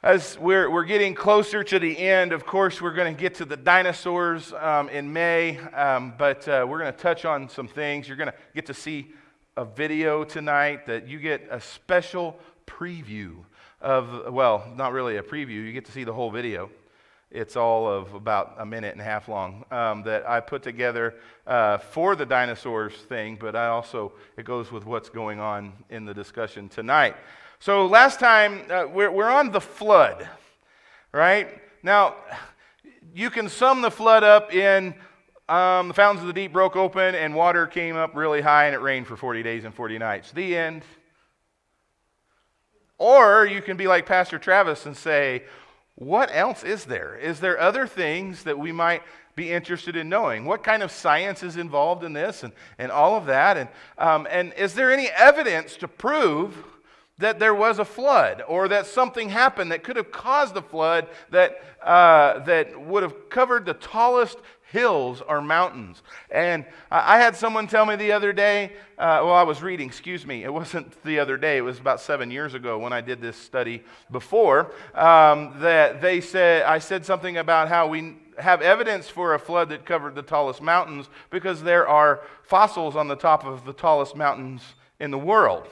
As we're getting closer to the end, of course, we're going to get to the dinosaurs in May, but we're going to touch on some things. You're going to get to see a video tonight that you get a special preview of, well, not really a preview. You get to see the whole video. It's all of about a minute and a half long that I put together for the dinosaurs thing, but it goes with what's going on in the discussion tonight. So last time, we're on the flood, right? Now, you can sum the flood up in the fountains of the deep broke open and water came up really high and it rained for 40 days and 40 nights. The end. Or you can be like Pastor Travis and say, what else is there? Is there other things that we might be interested in knowing? What kind of science is involved in this and all of that? And is there any evidence to prove that there was a flood or that something happened that could have caused the flood that would have covered the tallest hills or mountains? And I had someone tell me the other day, I was reading, it wasn't the other day, it was about 7 years ago when I did this study before, that I said something about how we have evidence for a flood that covered the tallest mountains because there are fossils on the top of the tallest mountains in the world.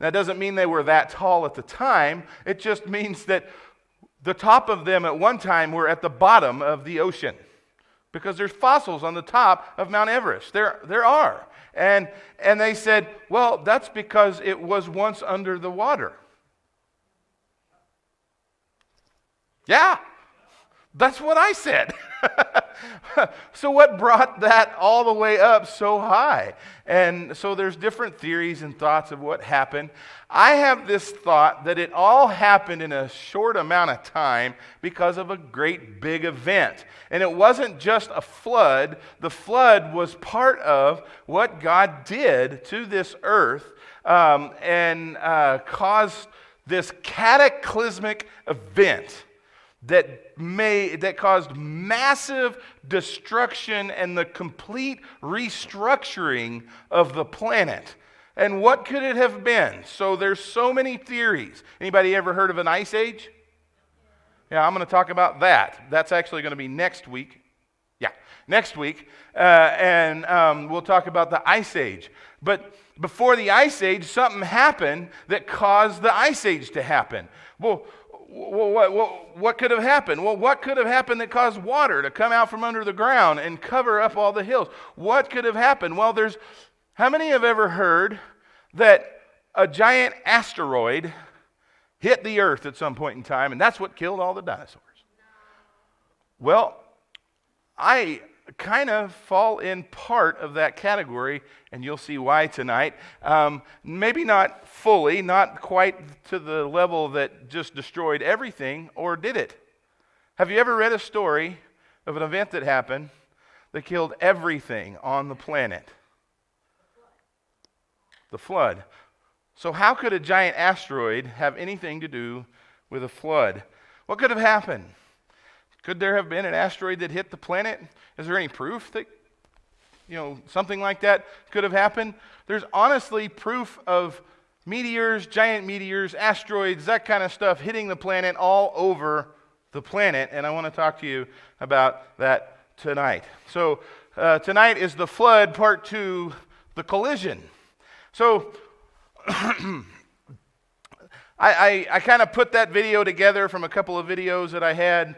That doesn't mean they were that tall at the time. It just means that the top of them at one time were at the bottom of the ocean because there's fossils on the top of Mount Everest. There are. And they said, well, that's because it was once under the water. Yeah, that's what I said. So what brought that all the way up so high? And so there's different theories and thoughts of what happened. I have this thought that it all happened in a short amount of time because of a great big event. And it wasn't just a flood. The flood was part of what God did to this earth and caused this cataclysmic event that caused massive destruction and the complete restructuring of the planet. And what could it have been? So there's so many theories. Anybody ever heard of an ice age? Yeah, I'm going to talk about that. That's actually going to be next week. Yeah, next week. And we'll talk about the ice age. But before the ice age, something happened that caused the ice age to happen. Well, what could have happened? Well, what could have happened that caused water to come out from under the ground and cover up all the hills? What could have happened? Well, how many have ever heard that a giant asteroid hit the earth at some point in time and that's what killed all the dinosaurs? Well, I kind of fall in part of that category, and you'll see why tonight. Maybe not fully, not quite to the level that just destroyed everything, or did it? Have you ever read a story of an event that happened that killed everything on the planet? The flood. So how could a giant asteroid have anything to do with a flood? What could have happened? Could there have been an asteroid that hit the planet? Is there any proof that, something like that could have happened? There's honestly proof of meteors, giant meteors, asteroids, that kind of stuff hitting the planet all over the planet, and I want to talk to you about that tonight. So tonight is the flood, part 2, the collision. So I kind of put that video together from a couple of videos that I had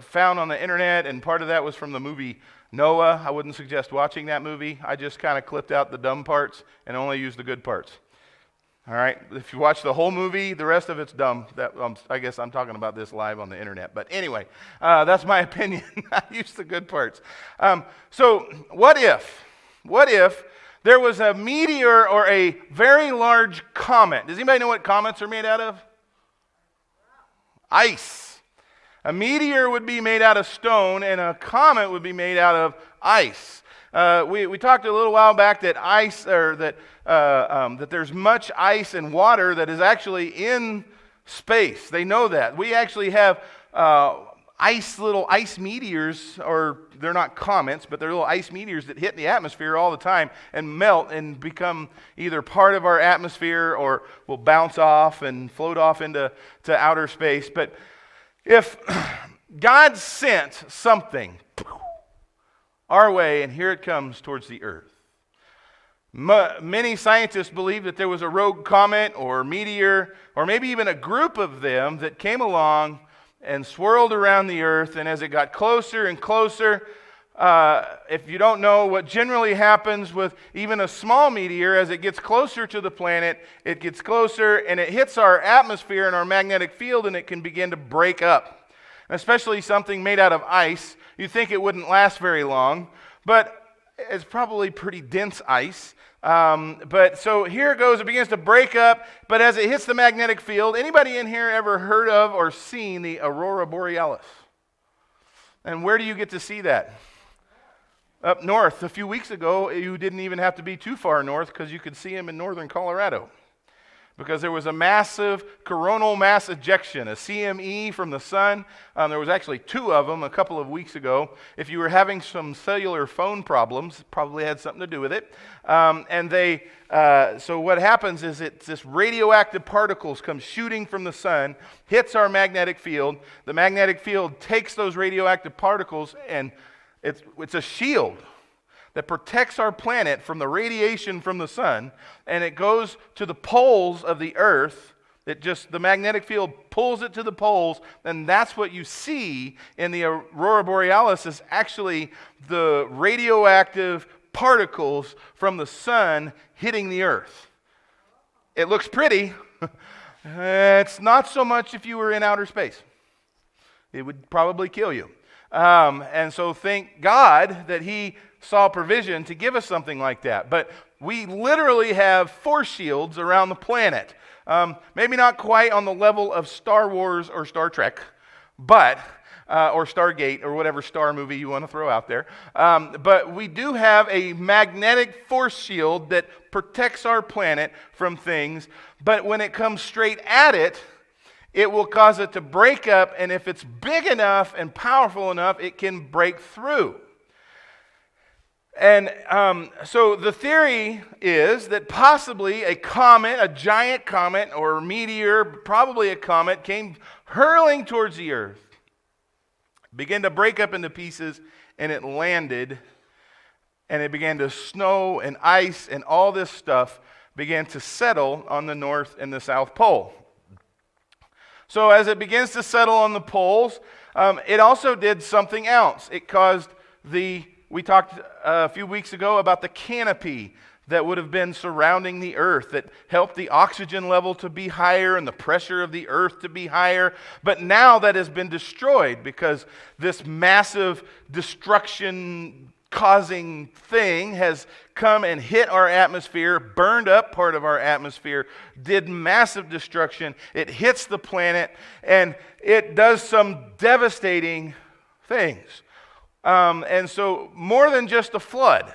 found on the internet, and part of that was from the movie Noah. I wouldn't suggest watching that movie. I just kind of clipped out the dumb parts and only used the good parts. All right? If you watch the whole movie, the rest of it's dumb. I guess I'm talking about this live on the internet. But anyway, that's my opinion. I used the good parts. So what if there was a meteor or a very large comet? Does anybody know what comets are made out of? Ice. A meteor would be made out of stone, and a comet would be made out of ice. We talked a little while back that that there's much ice and water that is actually in space. They know that. We actually have little ice meteors, or they're not comets, but they're little ice meteors that hit the atmosphere all the time and melt and become either part of our atmosphere or will bounce off and float off into outer space. But if God sent something our way, and here it comes towards the earth. Many scientists believe that there was a rogue comet or meteor, or maybe even a group of them that came along and swirled around the earth, and as it got closer and closer, if you don't know what generally happens with even a small meteor, as it gets closer to the planet, it gets closer and it hits our atmosphere and our magnetic field, and it can begin to break up. Especially something made out of ice. You'd think it wouldn't last very long, but it's probably pretty dense ice. But so here it goes, it begins to break up, but as it hits the magnetic field, anybody in here ever heard of or seen the aurora borealis? And where do you get to see that? Up north. A few weeks ago, you didn't even have to be too far north because you could see them in northern Colorado. Because there was a massive coronal mass ejection, a CME from the sun. There was actually two of them a couple of weeks ago. If you were having some cellular phone problems, it probably had something to do with it. So what happens is this radioactive particles come shooting from the sun, hits our magnetic field. The magnetic field takes those radioactive particles, and it's a shield that protects our planet from the radiation from the sun, and it goes to the poles of the earth. The magnetic field pulls it to the poles, and that's what you see in the aurora borealis is actually the radioactive particles from the sun hitting the earth. It looks pretty. It's not so much if you were in outer space. It would probably kill you. And so thank God that He saw provision to give us something like that. But we literally have force shields around the planet. Maybe not quite on the level of Star Wars or Star Trek, but or Stargate or whatever Star movie you want to throw out there. But we do have a magnetic force shield that protects our planet from things. But when it comes straight at it, it will cause it to break up, and if it's big enough and powerful enough, it can break through. And so the theory is that possibly a comet, a giant comet or meteor, probably a comet, came hurling towards the earth, began to break up into pieces, and it landed, and it began to snow and ice, and all this stuff began to settle on the North and the South Pole. So as it begins to settle on the poles, it also did something else. It caused we talked a few weeks ago about the canopy that would have been surrounding the earth that helped the oxygen level to be higher and the pressure of the earth to be higher. But now that has been destroyed because this massive destruction causing thing has come and hit our atmosphere, burned up part of our atmosphere, did massive destruction. It hits the planet, and it does some devastating things. And so more than just a flood.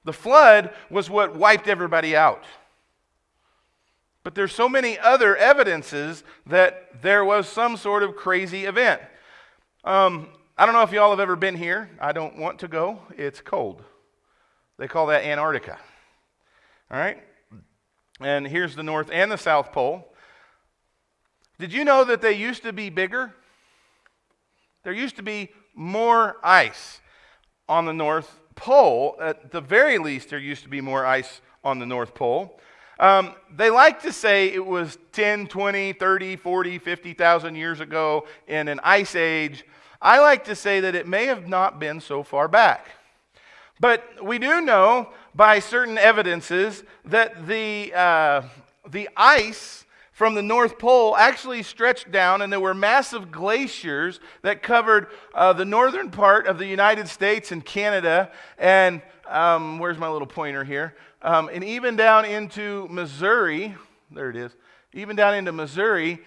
The flood was what wiped everybody out. But there's so many other evidences that there was some sort of crazy event. I don't know if y'all have ever been here. I don't want to go. It's cold. They call that Antarctica. All right? And here's the North and the South Pole. Did you know that they used to be bigger? There used to be more ice on the North Pole. At the very least, there used to be more ice on the North Pole. They like to say it was 10, 20, 30, 40, 50,000 years ago in an ice age. I like to say that it may have not been so far back. But we do know by certain evidences that the ice from the North Pole actually stretched down, and there were massive glaciers that covered the northern part of the United States and Canada, and where's my little pointer here? And even down into Missouri, there it is, even down into Missouri,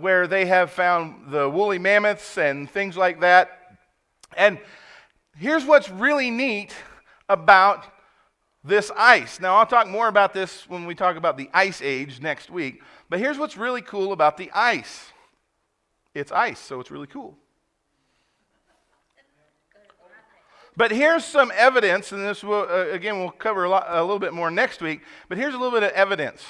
where they have found the woolly mammoths and things like that. And here's what's really neat about this ice. Now, I'll talk more about this when we talk about the ice age next week, but here's what's really cool about the ice. It's ice, so it's really cool. But here's some evidence, and this will, again, we'll cover a little bit more next week, but here's a little bit of evidence.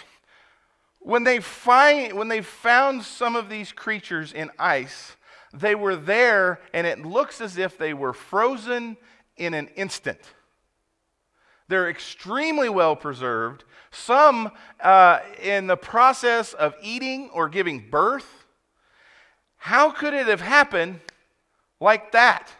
When they found some of these creatures in ice, they were there, and it looks as if they were frozen in an instant. They're extremely well preserved. Some in the process of eating or giving birth. How could it have happened like that?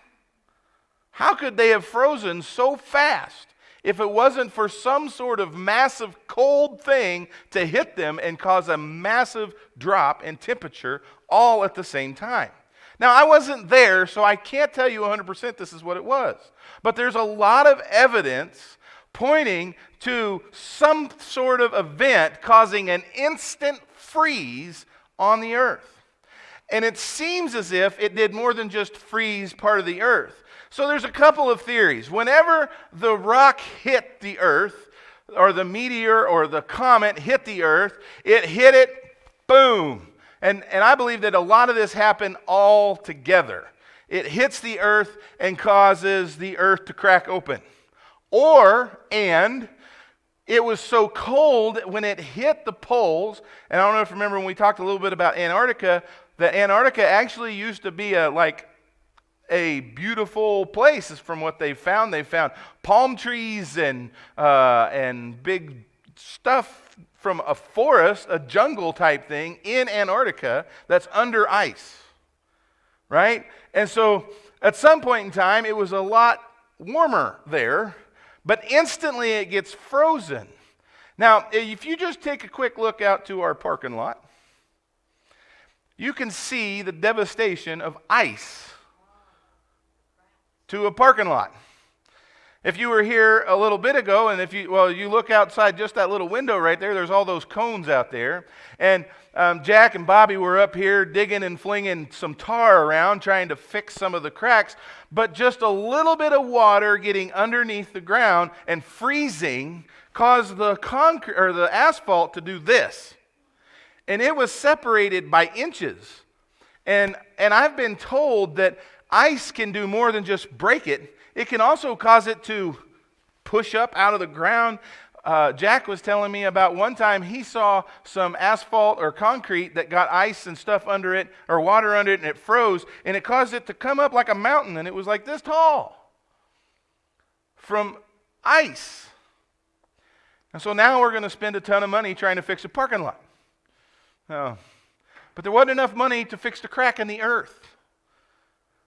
How could they have frozen so fast if it wasn't for some sort of massive cold thing to hit them and cause a massive drop in temperature all at the same time? Now, I wasn't there, so I can't tell you 100% this is what it was. But there's a lot of evidence pointing to some sort of event causing an instant freeze on the earth. And it seems as if it did more than just freeze part of the earth. So there's a couple of theories. Whenever the rock hit the earth, or the meteor or the comet hit the earth, it hit it, boom. And I believe that a lot of this happened all together. It hits the earth and causes the earth to crack open. And it was so cold when it hit the poles, and I don't know if you remember when we talked a little bit about Antarctica, that Antarctica actually used to be a beautiful place from what they found. They found palm trees and big stuff from a forest, a jungle type thing in Antarctica that's under ice, right? And so at some point in time, it was a lot warmer there, but instantly it gets frozen. Now, if you just take a quick look out to our parking lot, you can see the devastation of ice to a parking lot. If you were here a little bit ago, and you look outside just that little window right there, there's all those cones out there. And Jack and Bobby were up here digging and flinging some tar around, trying to fix some of the cracks. But just a little bit of water getting underneath the ground and freezing caused the concrete or the asphalt to do this. And it was separated by inches. And I've been told that ice can do more than just break it. It can also cause it to push up out of the ground. Jack was telling me about one time he saw some asphalt or concrete that got ice and stuff under it, or water under it, and it froze, and it caused it to come up like a mountain, and it was like this tall from ice. And so now we're going to spend a ton of money trying to fix a parking lot. But there wasn't enough money to fix the crack in the earth.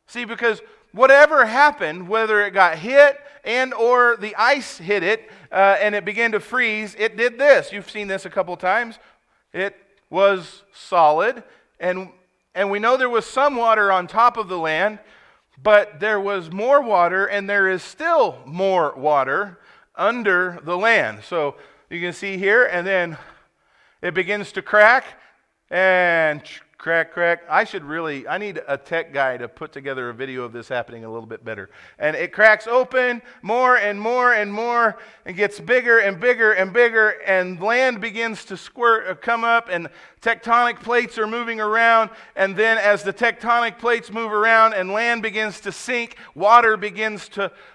See, because whatever happened, whether it got hit and or the ice hit it and it began to freeze, it did this. You've seen this a couple times. It was solid, and we know there was some water on top of the land, but there was more water, and there is still more water under the land. So you can see here, and then it begins to crack, and crack. I need a tech guy to put together a video of this happening a little bit better. And it cracks open more and more and more, and gets bigger and bigger and bigger, and land begins to come up, and tectonic plates are moving around, and then as the tectonic plates move around and land begins to sink, the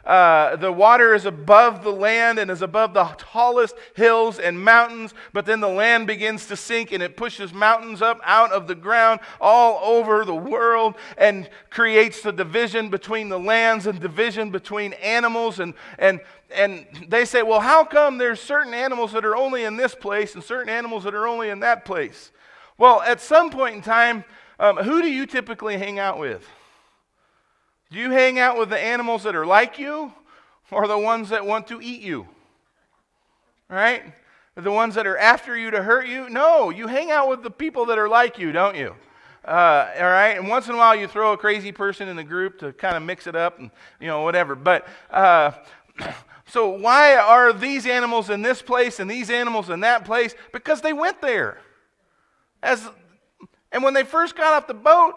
water is above the land and is above the tallest hills and mountains, but then the land begins to sink, and it pushes mountains up out of the ground all over the world, and creates the division between the lands and division between animals, and they say, well, how come there's certain animals that are only in this place and certain animals that are only in that place? Well, at some point in time, who do you typically hang out with? Do you hang out with the animals that are like you, or the ones that want to eat you? Right? The ones that are after you to hurt you? No, you hang out with the people that are like you, don't you? All right, and once in a while you throw a crazy person in the group to kind of mix it up and whatever. But so why are these animals in this place and these animals in that place? Because they went there. And when they first got off the boat,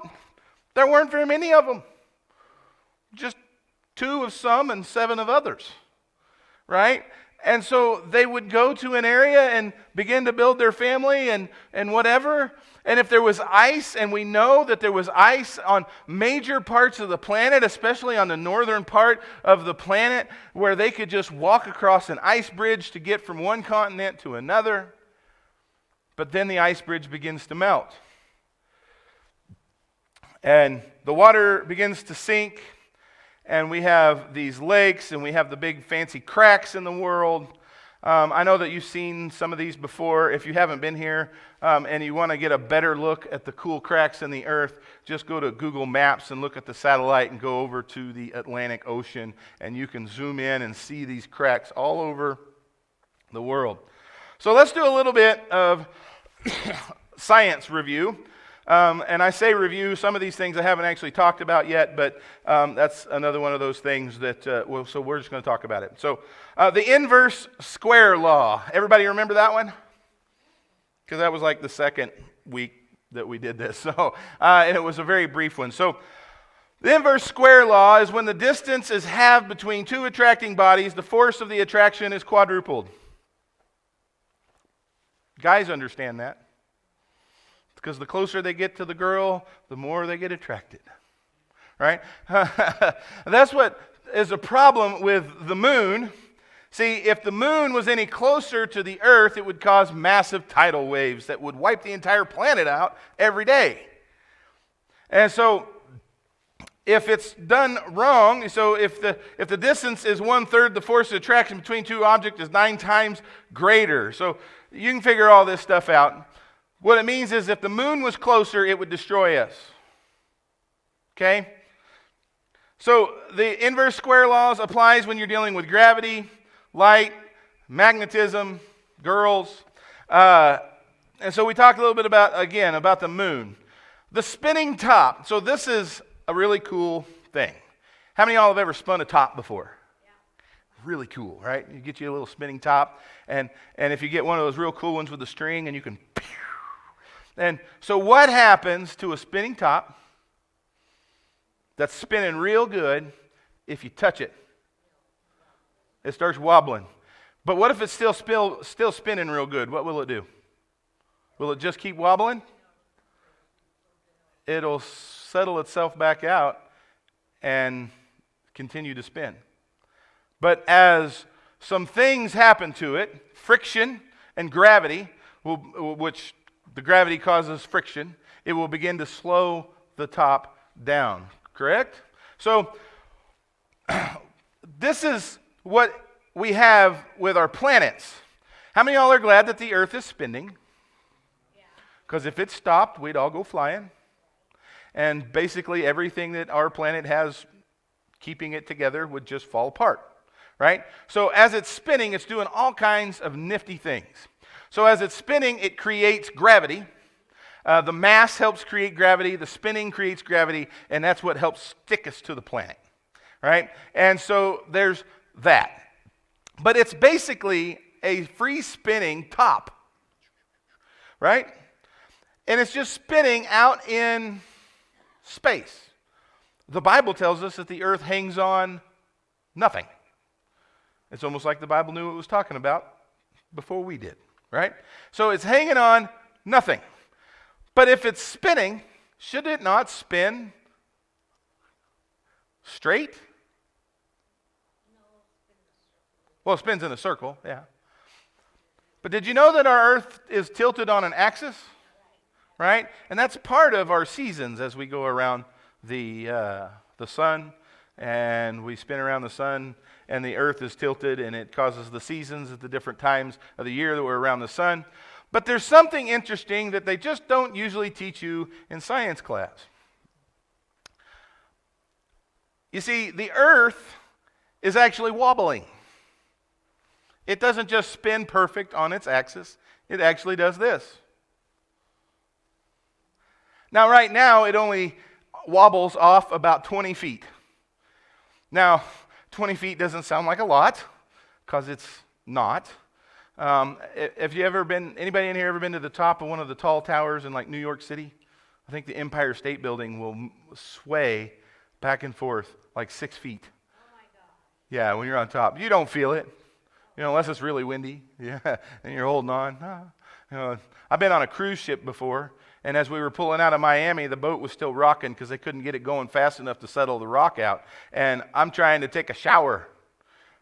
there weren't very many of them. Just 2 of some and 7 of others, right? And so they would go to an area and begin to build their family and whatever. And if there was ice, and we know that there was ice on major parts of the planet, especially on the northern part of the planet, where they could just walk across an ice bridge to get from one continent to another. But then the ice bridge begins to melt. And the water begins to sink. And we have these lakes, and we have the big fancy cracks in the world. I know that you've seen some of these before. If you haven't been here and you want to get a better look at the cool cracks in the earth, just go to Google Maps and look at the satellite and go over to the Atlantic Ocean, and you can zoom in and see these cracks all over the world. So let's do a little bit of science review. And I say review, some of these things I haven't actually talked about yet, but that's another one of those things that, so we're just going to talk about it. So the inverse square law. Everybody remember that one? Because that was like the second week that we did this. So, and it was a very brief one. So the inverse square law is when the distance is halved between two attracting bodies, the force of the attraction is quadrupled. Guys understand that. Because the closer they get to the girl, the more they get attracted. Right? That's what is a problem with the moon. See, if the moon was any closer to the earth, it would cause massive tidal waves that would wipe the entire planet out every day. And so, if it's done wrong, so if the distance is 1/3, the force of attraction between two objects is 9 times greater. So, you can figure all this stuff out. What it means is if the moon was closer, it would destroy us. Okay? So the inverse square laws applies when you're dealing with gravity, light, magnetism, girls. And so we talked a little bit about the moon. The spinning top. So this is a really cool thing. How many of y'all have ever spun a top before? Really cool, right? You get you a little spinning top, and if you get one of those real cool ones with a string, and you can... And so what happens to a spinning top that's spinning real good if you touch it? It starts wobbling. But what if it's still spinning real good? What will it do? Will it just keep wobbling? It'll settle itself back out and continue to spin. But as some things happen to it, friction and gravity, which the gravity causes friction, it will begin to slow the top down. Correct? So, this is what we have with our planets. How many of y'all are glad that the earth is spinning? Because if it stopped, we'd all go flying. And basically everything that our planet has keeping it together would just fall apart. Right? So as it's spinning, it's doing all kinds of nifty things. So as it's spinning, it creates gravity. The mass helps create gravity. The spinning creates gravity. And that's what helps stick us to the planet. Right? And so there's that. But it's basically a free spinning top. Right? And it's just spinning out in space. The Bible tells us that the earth hangs on nothing. It's almost like the Bible knew what it was talking about before we did, right? So it's hanging on nothing. But if it's spinning, should it not spin straight? Well, it spins in a circle, yeah. But did you know that our earth is tilted on an axis? Right? And that's part of our seasons as we go around the sun, and we spin around the sun, and the earth is tilted, and it causes the seasons at the different times of the year that we're around the sun. But there's something interesting that they just don't usually teach you in science class. You see, the earth is actually wobbling. It doesn't just spin perfect on its axis. It actually does this. Now, right now, it only wobbles off about 20 feet. Now, 20 feet doesn't sound like a lot, because it's not. Have you ever been, anybody in here ever been to the top of one of the tall towers in like New York City? I think the Empire State Building will sway back and forth like 6 feet. Oh my God. Yeah, when you're on top. You don't feel it. unless it's really windy, yeah, and you're holding on. I've been on a cruise ship before, and as we were pulling out of Miami, the boat was still rocking because they couldn't get it going fast enough to settle the rock out. And I'm trying to take a shower,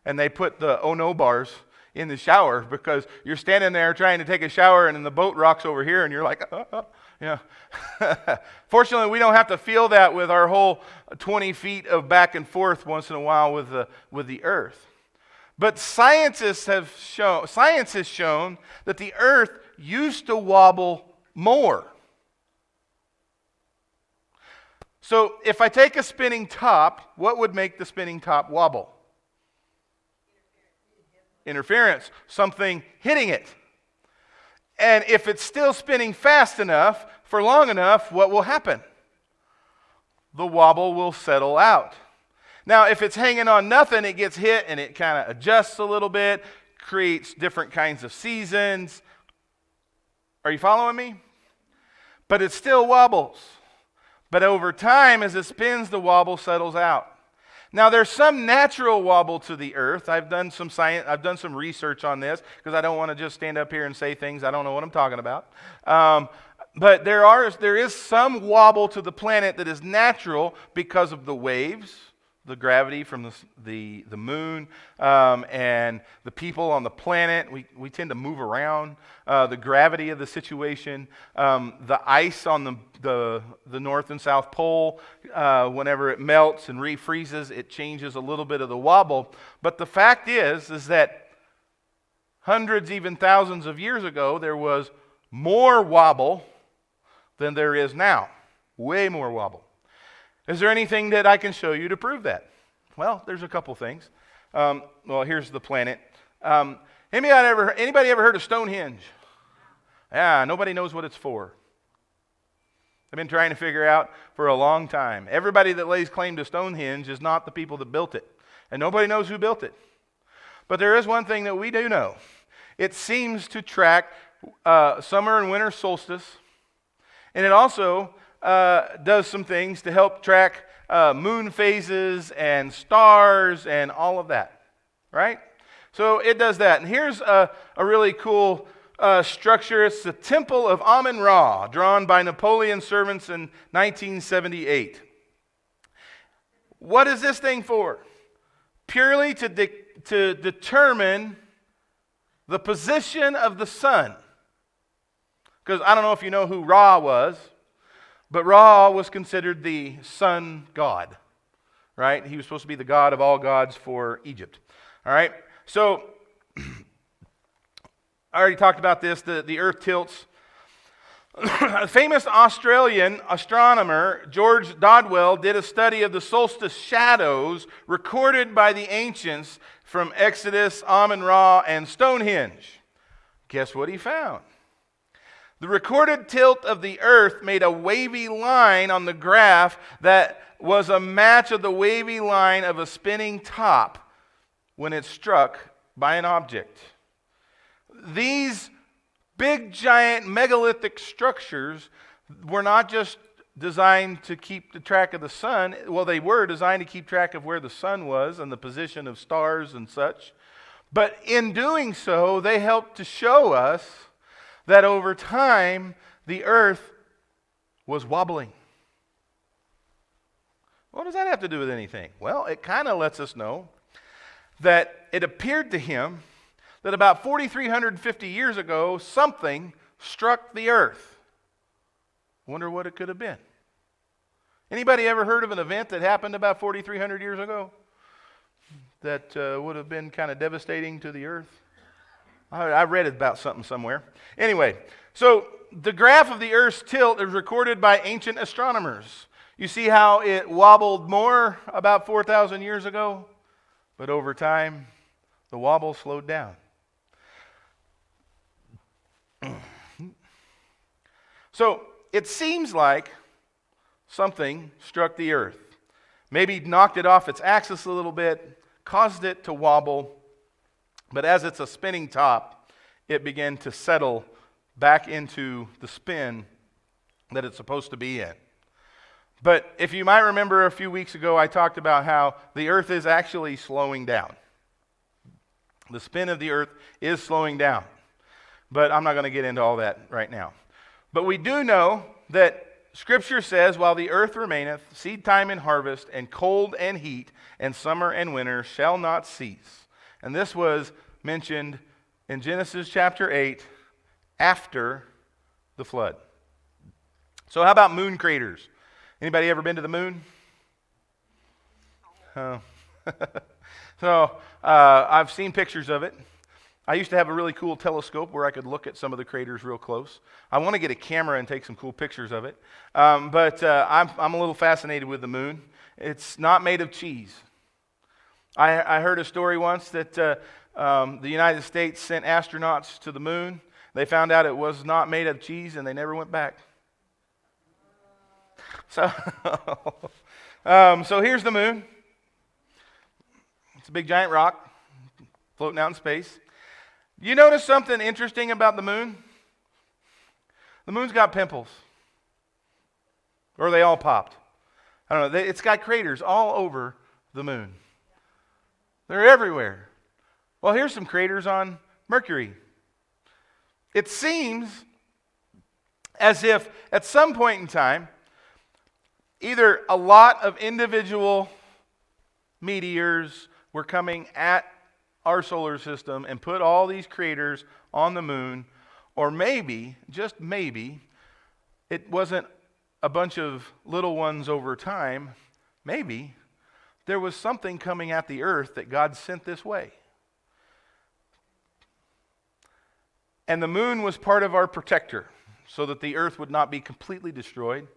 and they put the oh no bars in the shower because you're standing there trying to take a shower, and then the boat rocks over here, and you're like, Fortunately, we don't have to feel that with our whole 20 feet of back and forth once in a while with the earth. But science has shown that the earth used to wobble more. So if I take a spinning top, what would make the spinning top wobble? Interference, something hitting it. And if it's still spinning fast enough, for long enough, what will happen? The wobble will settle out. Now, if it's hanging on nothing, it gets hit and it kind of adjusts a little bit, creates different kinds of seasons. Are you following me? But it still wobbles. But over time, as it spins, the wobble settles out. Now, there's some natural wobble to the earth. I've done some research on this because I don't want to just stand up here and say things I don't know what I'm talking about. But there is some wobble to the planet that is natural because of the waves, the gravity from the moon, and the people on the planet. We tend to move around. The gravity of the situation, the ice on the North and South Pole, whenever it melts and refreezes, it changes a little bit of the wobble. But the fact is that hundreds, even thousands of years ago, there was more wobble than there is now. Way more wobble. Is there anything that I can show you to prove that? Well, there's a couple things. Here's the planet. Anybody ever heard of Stonehenge? Yeah, nobody knows what it's for. I've been trying to figure out for a long time. Everybody that lays claim to Stonehenge is not the people that built it. And nobody knows who built it. But there is one thing that we do know. It seems to track summer and winter solstice. And it also does some things to help track moon phases and stars and all of that, right? So it does that. And here's a really cool structure. It's the Temple of Amun-Ra, drawn by Napoleon's servants in 1978. What is this thing for? Purely to determine the position of the sun. Because I don't know if you know who Ra was, but Ra was considered the sun god, right? He was supposed to be the god of all gods for Egypt, all right? So, I already talked about this, the earth tilts. A famous Australian astronomer, George Dodwell, did a study of the solstice shadows recorded by the ancients from Exodus, Amun-Ra, and Stonehenge. Guess what he found? The recorded tilt of the earth made a wavy line on the graph that was a match of the wavy line of a spinning top when it struck by an object. These big, giant, megalithic structures were not just designed to keep the track of the sun. Well, they were designed to keep track of where the sun was and the position of stars and such. But in doing so, they helped to show us that over time, the earth was wobbling. What does that have to do with anything? Well, it kind of lets us know that it appeared to him that about 4,350 years ago, something struck the earth. Wonder what it could have been. Anybody ever heard of an event that happened about 4,300 years ago that would have been kind of devastating to the earth? I read about something somewhere. Anyway, so the graph of the Earth's tilt is recorded by ancient astronomers. You see how it wobbled more about 4,000 years ago? But over time, the wobble slowed down. So it seems like something struck the Earth. Maybe knocked it off its axis a little bit, caused it to wobble. But as it's a spinning top, it began to settle back into the spin that it's supposed to be in. But if you might remember a few weeks ago, I talked about how the earth is actually slowing down. The spin of the earth is slowing down. But I'm not going to get into all that right now. But we do know that Scripture says, while the earth remaineth, seed time and harvest, and cold and heat, and summer and winter shall not cease. And this was mentioned in Genesis chapter 8 after the flood. So how about moon craters? Anybody ever been to the moon? Oh. So I've seen pictures of it. I used to have a really cool telescope where I could look at some of the craters real close. I want to get a camera and take some cool pictures of it. But I'm a little fascinated with the moon. It's not made of cheese. I heard a story once that the United States sent astronauts to the moon. They found out it was not made of cheese, and they never went back. So, so here's the moon. It's a big giant rock floating out in space. You notice something interesting about the moon? The moon's got pimples. Or they all popped. I don't know. It's got craters all over the moon. They're everywhere. Well, here's some craters on Mercury. It seems as if at some point in time, either a lot of individual meteors were coming at our solar system and put all these craters on the moon, or maybe, just maybe, it wasn't a bunch of little ones over time. Maybe there was something coming at the earth that God sent this way. And the moon was part of our protector so that the earth would not be completely destroyed.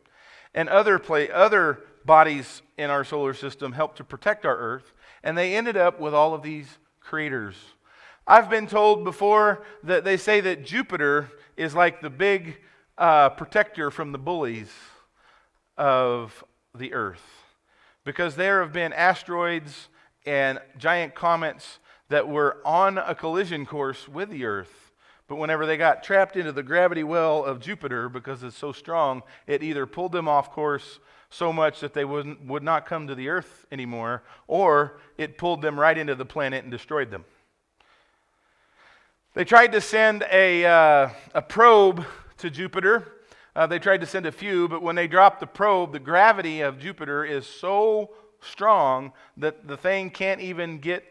And other bodies in our solar system helped to protect our earth. And they ended up with all of these craters. I've been told before that they say that Jupiter is like the big protector from the bullies of the earth. Because there have been asteroids and giant comets that were on a collision course with the earth. But whenever they got trapped into the gravity well of Jupiter, because it's so strong, it either pulled them off course so much that they would not come to the earth anymore, or it pulled them right into the planet and destroyed them. They tried to send a probe to Jupiter. They tried to send a few, but when they dropped the probe, the gravity of Jupiter is so strong that the thing can't even get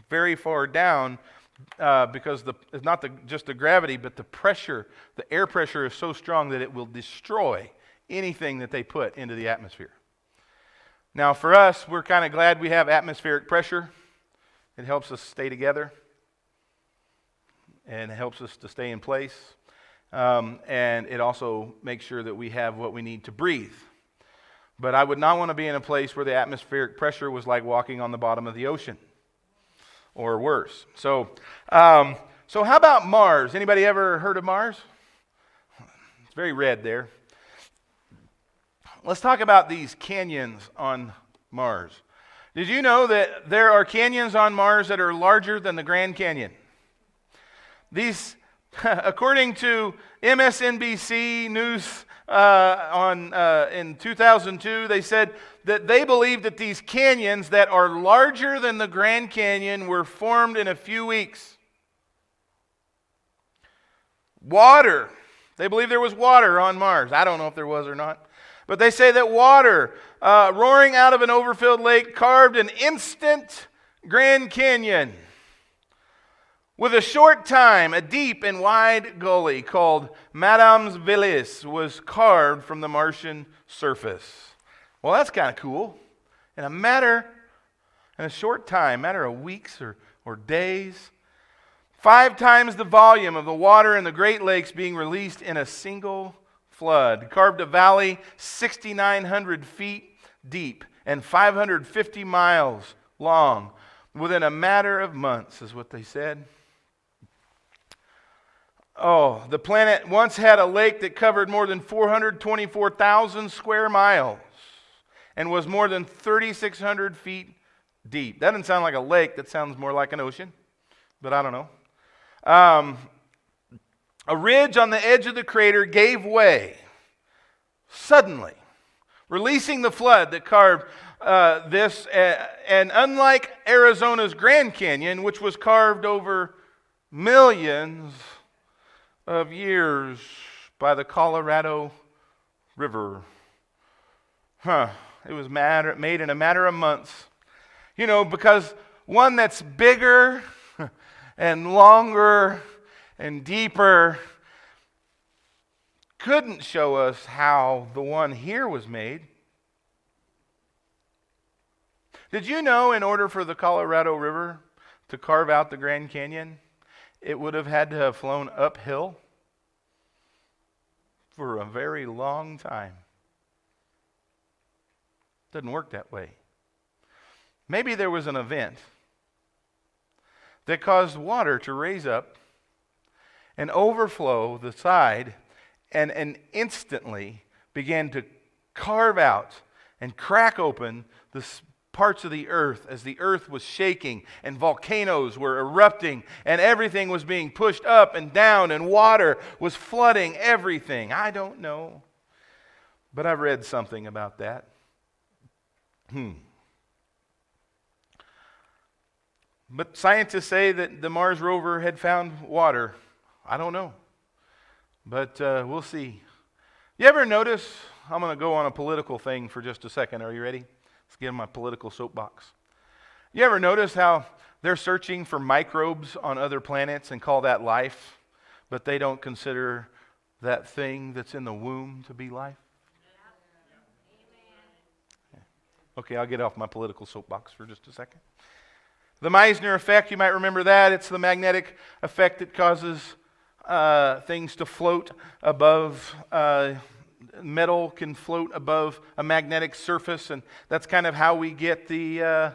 very far down because it's not just the gravity, but the pressure, the air pressure is so strong that it will destroy anything that they put into the atmosphere. Now for us, we're kind of glad we have atmospheric pressure. It helps us stay together and it helps us to stay in place. And it also makes sure that we have what we need to breathe. But I would not want to be in a place where the atmospheric pressure was like walking on the bottom of the ocean or worse. So how about Mars? Anybody ever heard of Mars? It's very red there. Let's talk about these canyons on Mars. Did you know that there are canyons on Mars that are larger than the Grand Canyon? These, according to MSNBC News in 2002, they said that they believe that these canyons that are larger than the Grand Canyon were formed in a few weeks. Water. They believe there was water on Mars. I don't know if there was or not. But they say that water roaring out of an overfilled lake carved an instant Grand Canyon. With a short time, a deep and wide gully called Madame's Villis was carved from the Martian surface. Well, that's kind of cool. In a short time, matter of weeks or days, 5 times the volume of the water in the Great Lakes being released in a single flood. Carved a valley 6,900 feet deep and 550 miles long within a matter of months, is what they said. Oh, the planet once had a lake that covered more than 424,000 square miles and was more than 3,600 feet deep. That doesn't sound like a lake. That sounds more like an ocean, but I don't know. A ridge on the edge of the crater gave way suddenly, releasing the flood that carved And unlike Arizona's Grand Canyon, which was carved over millions of years by the Colorado River, it was made in a matter of months. Because one that's bigger and longer and deeper couldn't show us how the one here was made. Did you know in order for the Colorado River to carve out the Grand Canyon, it would have had to have flown uphill for a very long time? Doesn't work that way. Maybe there was an event that caused water to raise up and overflow the side and instantly began to carve out and crack open the parts of the earth as the earth was shaking and volcanoes were erupting and everything was being pushed up and down and water was flooding everything. I don't know, but I've read something about that. But scientists say that the Mars rover had found water. I don't know, but we'll see. You ever notice, I'm going to go on a political thing for just a second. Are you ready? Let's get in my political soapbox. You ever notice how they're searching for microbes on other planets and call that life, but they don't consider that thing that's in the womb to be life? Okay, I'll get off my political soapbox for just a second. The Meissner Effect, you might remember that. It's the magnetic effect that causes things to float above. Metal can float above a magnetic surface, and that's kind of how we get the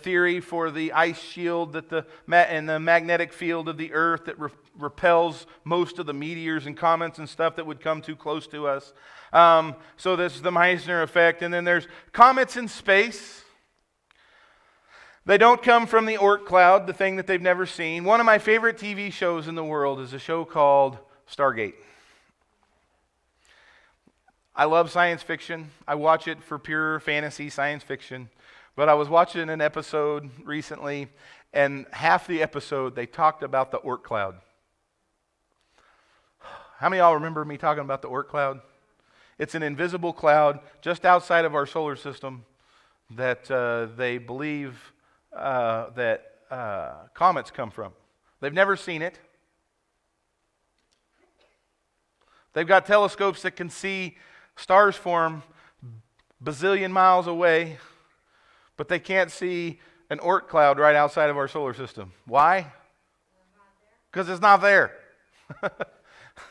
theory for the ice shield and the magnetic field of the earth that repels most of the meteors and comets and stuff that would come too close to us. So this is the Meissner Effect. And then there's comets in space. They don't come from the Oort cloud, the thing that they've never seen. One of my favorite TV shows in the world is a show called Stargate. I love science fiction. I watch it for pure fantasy science fiction. But I was watching an episode recently, and half the episode they talked about the Oort cloud. How many of y'all remember me talking about the Oort cloud? It's an invisible cloud just outside of our solar system that they believe that comets come from. They've never seen it. They've got telescopes that can see stars form bazillion miles away, but they can't see an Oort cloud right outside of our solar system. Why? Because it's not there.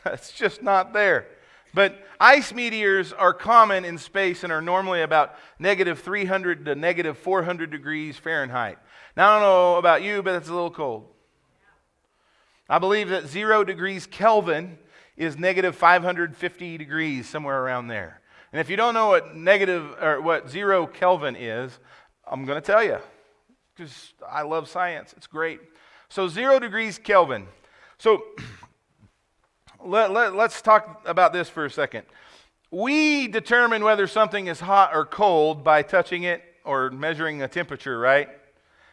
It's just not there. But ice meteors are common in space and are normally about negative 300 to negative 400 degrees Fahrenheit. Now, I don't know about you, but it's a little cold. I believe that 0 degrees Kelvin is negative 550 degrees, somewhere around there. And if you don't know what 0 Kelvin is, I'm going to tell you, because I love science. It's great. So 0 degrees Kelvin. So let's talk about this for a second. We determine whether something is hot or cold by touching it or measuring a temperature, right?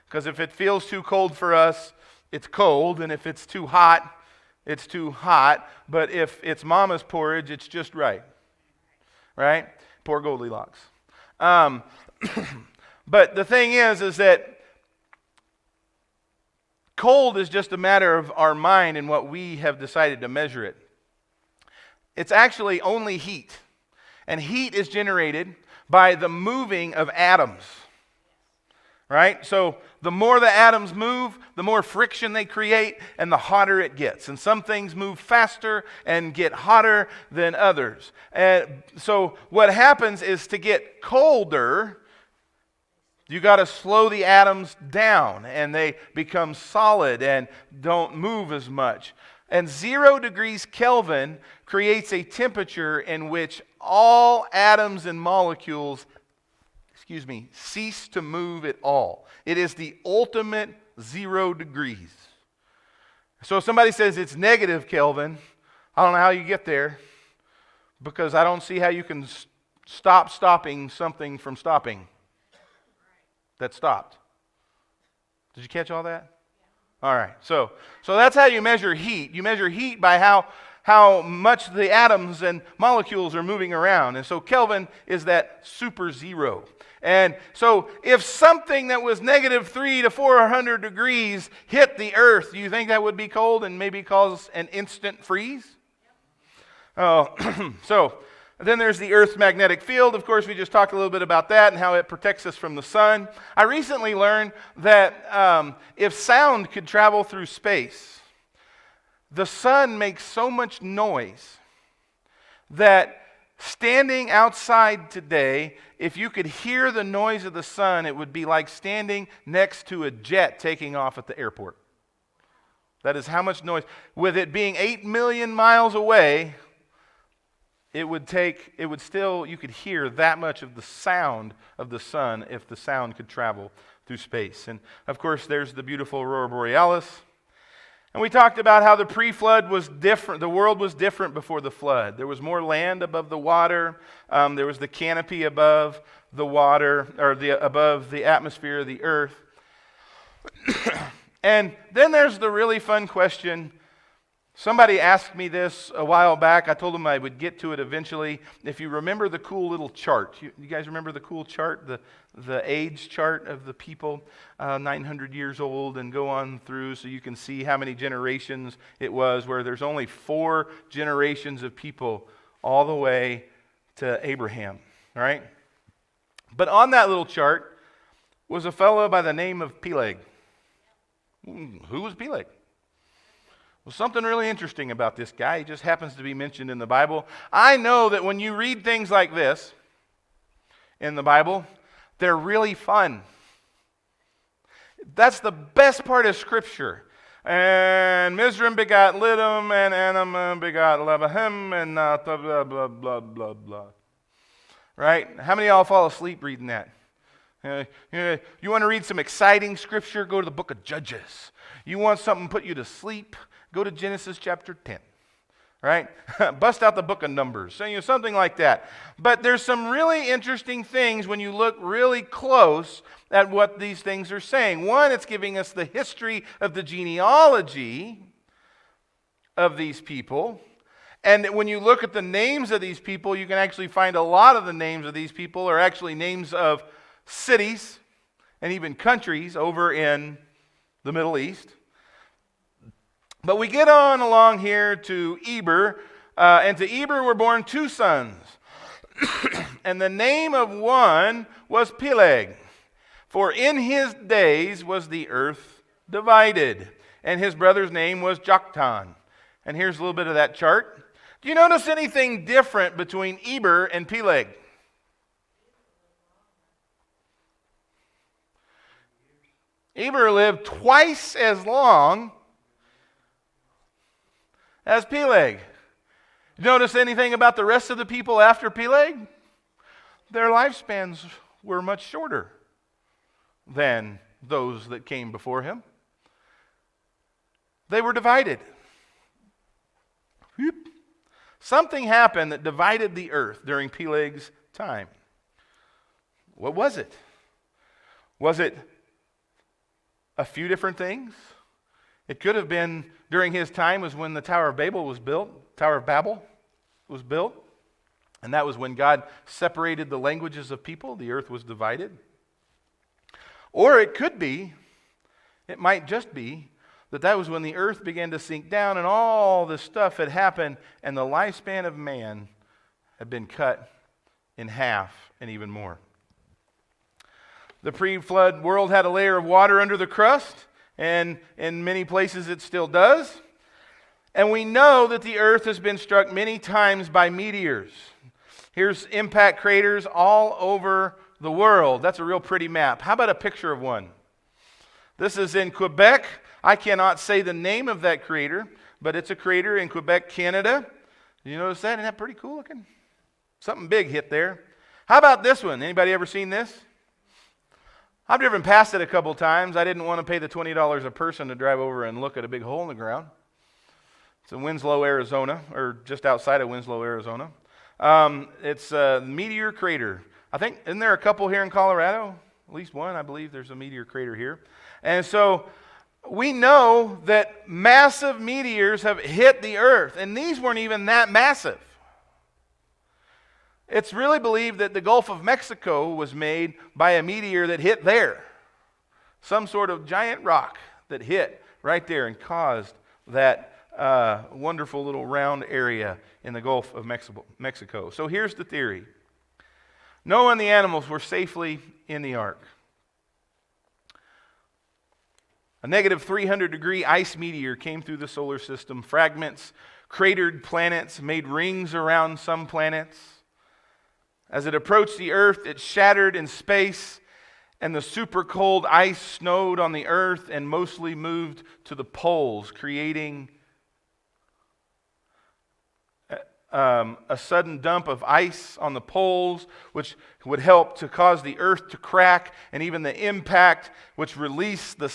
Because if it feels too cold for us, it's cold, and if it's too hot, it's too hot. But if it's mama's porridge, it's just right. Right? Poor Goldilocks. But the thing is that cold is just a matter of our mind and what we have decided to measure it. It's actually only heat. And heat is generated by the moving of atoms. Right? So the more the atoms move, the more friction they create, and the hotter it gets. And some things move faster and get hotter than others. And so what happens is, to get colder, you got to slow the atoms down, and they become solid and don't move as much. And 0 degrees Kelvin creates a temperature in which all atoms and molecules cease to move at all. It is the ultimate 0 degrees. So if somebody says it's negative Kelvin, I don't know how you get there, because I don't see how you can stopping something from stopping that stopped. Did you catch all that? All right. So that's how you measure heat. You measure heat by how much the atoms and molecules are moving around. And so Kelvin is that super zero. And so if something that was -3 to 400 degrees hit the earth, do you think that would be cold and maybe cause an instant freeze? Oh, so then there's the Earth's magnetic field. Of course, we just talked a little bit about that and how it protects us from the sun. I recently learned that if sound could travel through space, the sun makes so much noise that standing outside today, if you could hear the noise of the sun, it would be like standing next to a jet taking off at the airport. That is how much noise. With it being 8 million miles away, you could hear that much of the sound of the sun if the sound could travel through space. And of course, there's the beautiful Aurora Borealis. And we talked about how the pre-flood was different. The world was different before the flood. There was more land above the water. There was the canopy above the water, or above the atmosphere of the earth. And then there's the really fun question. Somebody asked me this a while back. I told them I would get to it eventually. If you remember the cool little chart. You guys remember the cool chart? The age chart of the people, 900 years old and go on through so you can see how many generations it was, where there's only 4 generations of people all the way to Abraham, all right? But on that little chart was a fellow by the name of Peleg. Who was Peleg? Well, something really interesting about this guy. He just happens to be mentioned in the Bible. I know that when you read things like this in the Bible, they're really fun. That's the best part of Scripture. And Mizraim begot Liddim, and Anam begot Lebahem, and blah, blah, blah, blah, blah, blah. Right? How many of y'all fall asleep reading that? You want to read some exciting Scripture? Go to the book of Judges. You want something to put you to sleep? Go to Genesis chapter 10. Right? Bust out the book of Numbers. So, something like that. But there's some really interesting things when you look really close at what these things are saying. One, it's giving us the history of the genealogy of these people. And when you look at the names of these people, you can actually find a lot of the names of these people are actually names of cities and even countries over in the Middle East. But we get on along here to Eber, and to Eber were born 2 sons. And the name of one was Peleg, for in his days was the earth divided. And his brother's name was Joktan. And here's a little bit of that chart. Do you notice anything different between Eber and Peleg? Eber lived twice as long as Peleg. Notice anything about the rest of the people after Peleg? Their lifespans were much shorter than those that came before him. They were divided. Something happened that divided the earth during Peleg's time. What was it? Was it a few different things? It could have been during his time was when the Tower of Babel was built. Tower of Babel was built. And that was when God separated the languages of people. The earth was divided. Or it could be, it might just be, that was when the earth began to sink down and all this stuff had happened and the lifespan of man had been cut in half and even more. The pre-flood world had a layer of water under the crust, and in many places it still does. And we know that the earth has been struck many times by meteors. Here's impact craters all over the world. That's a real pretty map. How about a picture of one? This is in Quebec. I cannot say the name of that crater, but it's a crater in Quebec, Canada. Did you notice that? Isn't that pretty cool looking? Something big hit there. How about this one? Anybody ever seen this? I've driven past it a couple times. I didn't want to pay the $20 a person to drive over and look at a big hole in the ground. It's in Winslow, Arizona, or just outside of Winslow, Arizona. It's a meteor crater. I think, isn't there a couple here in Colorado? At least one, I believe there's a meteor crater here. And so we know that massive meteors have hit the earth, and these weren't even that massive. It's really believed that the Gulf of Mexico was made by a meteor that hit there. Some sort of giant rock that hit right there and caused that wonderful little round area in the Gulf of Mexico. So here's the theory. Noah and the animals were safely in the ark. A negative 300-degree ice meteor came through the solar system. Fragments cratered planets, made rings around some planets. As it approached the earth, it shattered in space, and the super cold ice snowed on the earth and mostly moved to the poles, creating a sudden dump of ice on the poles, which would help to cause the earth to crack, and even the impact, which released the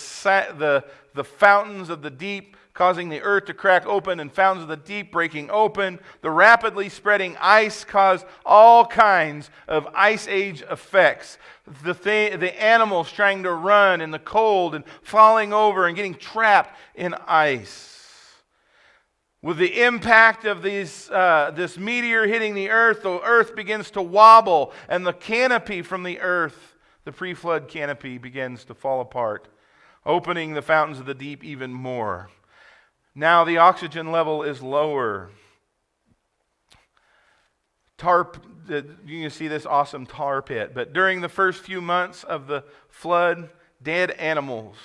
fountains of the deep, causing the earth to crack open, and fountains of the deep breaking open. The rapidly spreading ice caused all kinds of ice age effects. The animals trying to run in the cold and falling over and getting trapped in ice. With the impact of this meteor hitting the earth begins to wobble, and the canopy from the earth, the pre-flood canopy, begins to fall apart, opening the fountains of the deep even more. Now the oxygen level is lower. You can see this awesome tar pit. But during the first few months of the flood, dead animals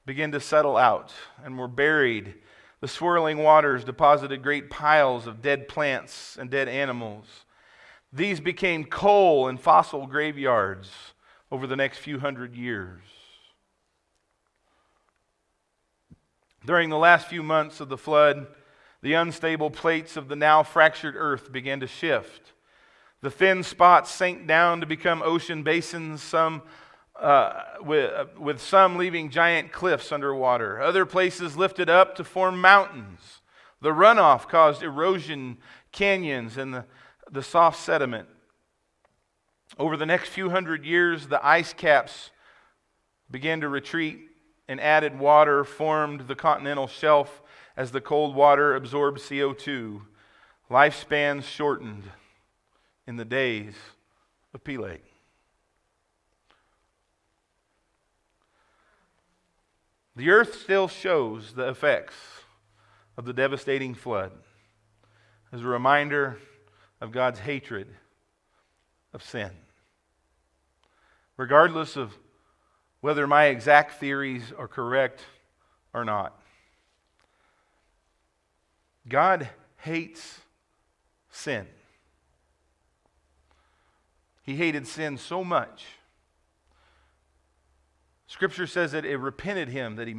began to settle out and were buried. The swirling waters deposited great piles of dead plants and dead animals. These became coal and fossil graveyards over the next few hundred years. During the last few months of the flood, the unstable plates of the now fractured earth began to shift. The thin spots sank down to become ocean basins, with some leaving giant cliffs underwater. Other places lifted up to form mountains. The runoff caused erosion canyons and the soft sediment. Over the next few hundred years, the ice caps began to retreat, and added water formed the continental shelf as the cold water absorbed CO2. Lifespans shortened in the days of Peleg. The earth still shows the effects of the devastating flood as a reminder of God's hatred of sin. Regardless of whether my exact theories are correct or not, God hates sin. He hated sin so much. Scripture says that it repented him that he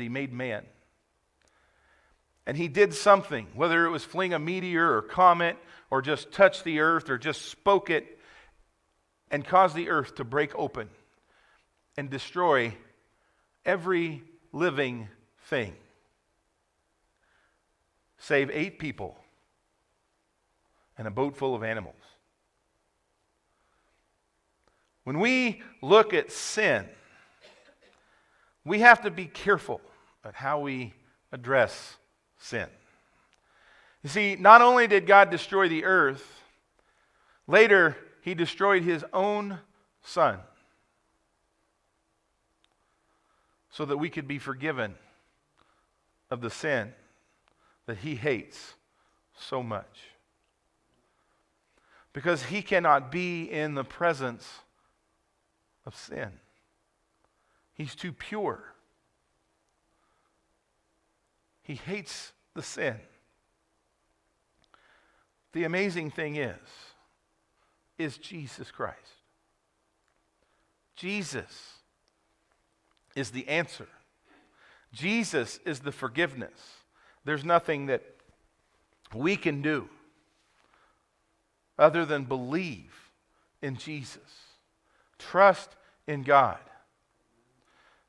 made man. And he did something, whether it was fling a meteor or comet or just touch the earth or just spoke it and cause the earth to break open and destroy every living thing, save 8 people and a boat full of animals. When we look at sin, we have to be careful at how we address sin. You see, not only did God destroy the earth, later he destroyed his own son so that we could be forgiven of the sin that he hates so much. Because he cannot be in the presence of sin. He's too pure. He hates the sin. The amazing thing is Jesus Christ. Jesus is the answer. Jesus is the forgiveness. There's nothing that we can do other than believe in Jesus. Trust in God.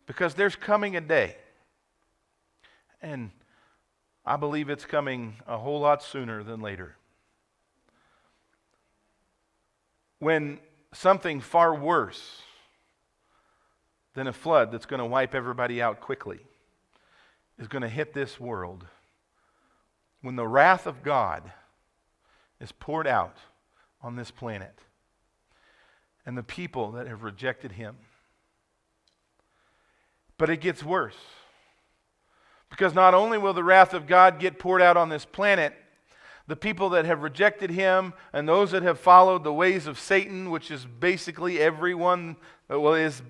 Because there's coming a day, and I believe it's coming a whole lot sooner than later, when something far worse than a flood that's going to wipe everybody out quickly is going to hit this world, when the wrath of God is poured out on this planet and the people that have rejected him. But it gets worse, because not only will the wrath of God get poured out on this planet, the people that have rejected him and those that have followed the ways of Satan, which is basically everyone, is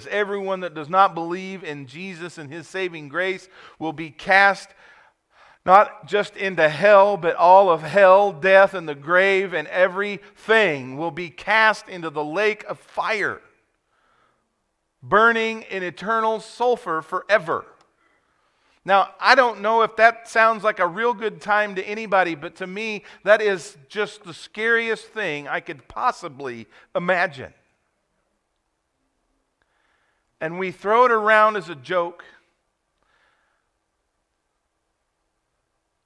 everyone that does not believe in Jesus and his saving grace, will be cast not just into hell, but all of hell, death, and the grave, and everything will be cast into the lake of fire, burning in eternal sulfur forever. Now, I don't know if that sounds like a real good time to anybody, but to me, that is just the scariest thing I could possibly imagine. And we throw it around as a joke.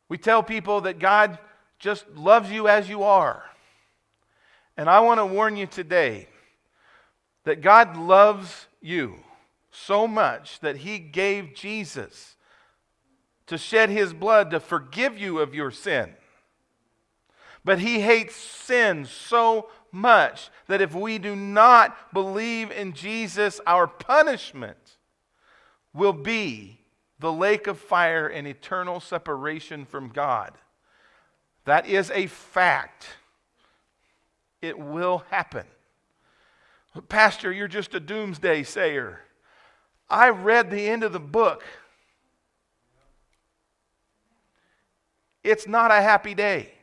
We tell people that God just loves you as you are. And I want to warn you today that God loves you so much that he gave Jesus to shed his blood to forgive you of your sin. But he hates sin so much that if we do not believe in Jesus, our punishment will be the lake of fire and eternal separation from God. That is a fact. It will happen. Pastor, you're just a doomsday sayer. I read the end of the book. It's not a happy day.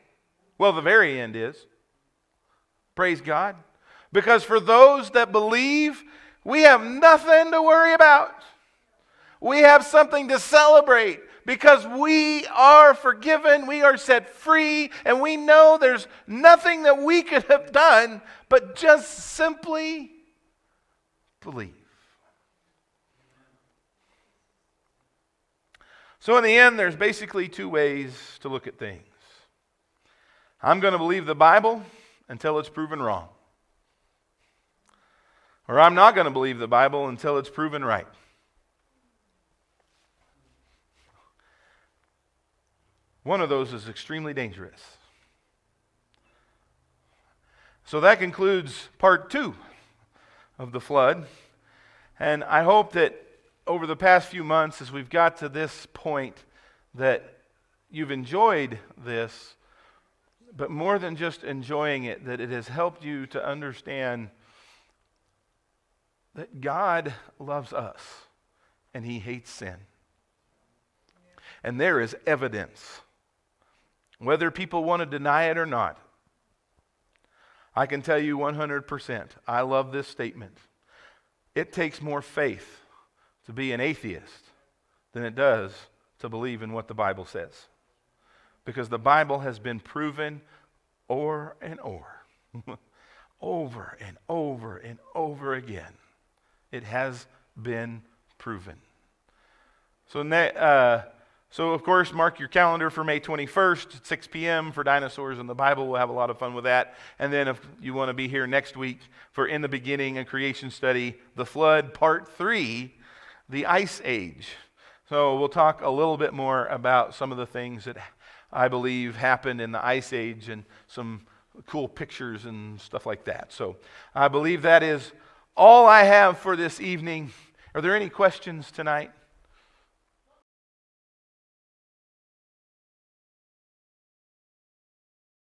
Well, the very end is. Praise God. Because for those that believe, we have nothing to worry about. We have something to celebrate because we are forgiven, we are set free, and we know there's nothing that we could have done but just simply believe. So in the end, there's basically two ways to look at things. I'm going to believe the Bible until it's proven wrong. Or I'm not going to believe the Bible until it's proven right. One of those is extremely dangerous. So that concludes part 2 of the flood. And I hope that over the past few months, as we've got to this point, that you've enjoyed this, but more than just enjoying it, that it has helped you to understand that God loves us and he hates sin. And there is evidence, whether people want to deny it or not. I can tell you 100%, I love this statement. It takes more faith to be an atheist than it does to believe in what the Bible says. Because the Bible has been proven over and over, over and over and over again. It has been proven. So of course, mark your calendar for May 21st at 6 p.m. for Dinosaurs in the Bible. We'll have a lot of fun with that. And then if you want to be here next week for In the Beginning, a creation study, The Flood, Part 3, the Ice Age. So we'll talk a little bit more about some of the things that I believe happened in the Ice Age and some cool pictures and stuff like that. So I believe that is all I have for this evening. Are there any questions tonight?